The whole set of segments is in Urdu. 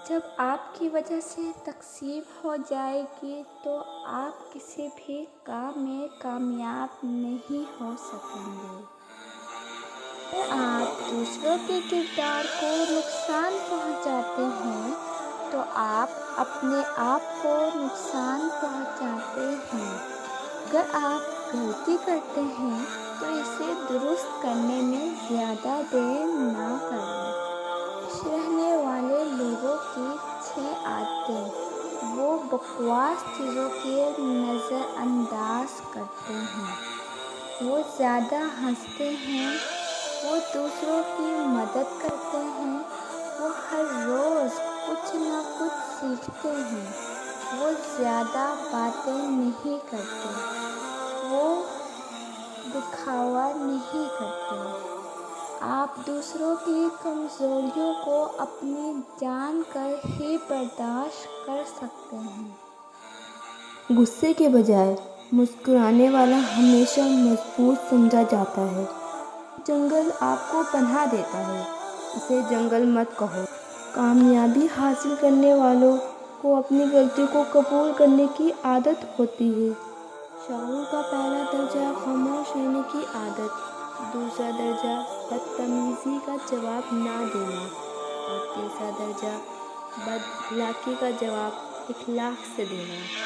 جب آپ کی وجہ سے تقسیم ہو جائے گی تو آپ کسی بھی کام میں کامیاب نہیں ہو سکیں گے۔ اگر آپ دوسروں کے کردار کو نقصان پہنچاتے ہیں تو آپ اپنے آپ کو نقصان پہنچاتے ہیں۔ اگر آپ غلطی کرتے ہیں تو اسے درست کرنے میں زیادہ دیر نہ کریں۔ خوش رہنے والے لوگوں کی 6 عادتیں۔ وہ بکواس چیزوں کو نظر انداز کرتے ہیں۔ وہ زیادہ ہنستے ہیں۔ وہ دوسروں کی مدد کرتے ہیں۔ وہ ہر روز کچھ نہ کچھ سیکھتے ہیں۔ وہ زیادہ باتیں نہیں کرتے۔ وہ دکھاوا نہیں کرتے۔ آپ دوسروں کی کمزوریوں کو اپنی جان کر ہی برداشت کر سکتے ہیں۔ غصے کے بجائے مسکرانے والا ہمیشہ مضبوط سمجھا جاتا ہے۔ جنگل آپ کو پناہ دیتا ہے، اسے جنگل مت کہو۔ کامیابی حاصل کرنے والوں کو اپنی غلطی کو قبول کرنے کی عادت ہوتی ہے۔ شعور کا پہلا درجہ خاموش رہنے کی عادت، دوسرا درجہ بدتمیزی کا جواب نہ دینا اور تیسرا درجہ بداخلاقی کا جواب اخلاق سے دینا ہے۔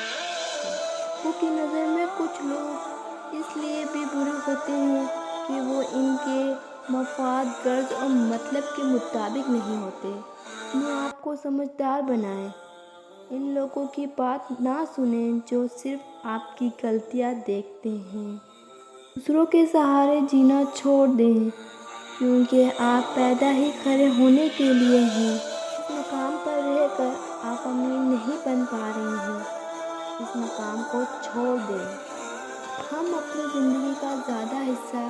لوگوں کی نظر میں کچھ لوگ اس لیے بھی برے ہوتے ہیں کہ وہ ان کے مفاد، غرض اور مطلب کے مطابق نہیں ہوتے۔ اپنے آپ کو سمجھدار بنائیں۔ ان لوگوں کی بات نہ سنیں جو صرف آپ کی غلطیاں دیکھتے ہیں۔ دوسروں کے سہارے جینا چھوڑ دیں کیونکہ آپ پیدا ہی کھڑے ہونے کے لیے ہیں۔ جس مقام پر رہ کر آپ امیر نہیں بن پا رہے ہیں، اس مقام کو چھوڑ دیں۔ ہم اپنی زندگی کا زیادہ حصہ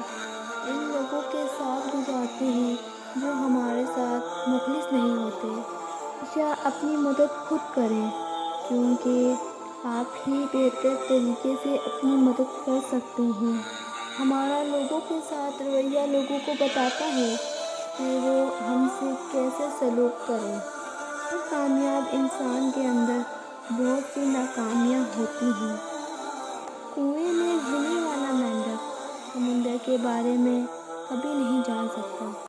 ان لوگوں کے ساتھ گزارتے ہیں جو ہمارے ساتھ مخلص نہیں ہوتے۔ ہمیشہ اپنی مدد خود کریں کیونکہ آپ ہی بہتر طریقے سے اپنی مدد کر سکتے ہیں۔ ہمارا لوگوں کے ساتھ رویہ لوگوں کو بتاتا ہے کہ وہ ہم سے کیسے سلوک کریں۔ ہر کامیاب انسان کے اندر بہت سی ناکامیاں ہوتی ہیں۔ کنویں میں رہنے والا مینڈک سمندر کے بارے میں کبھی نہیں جان سکتا۔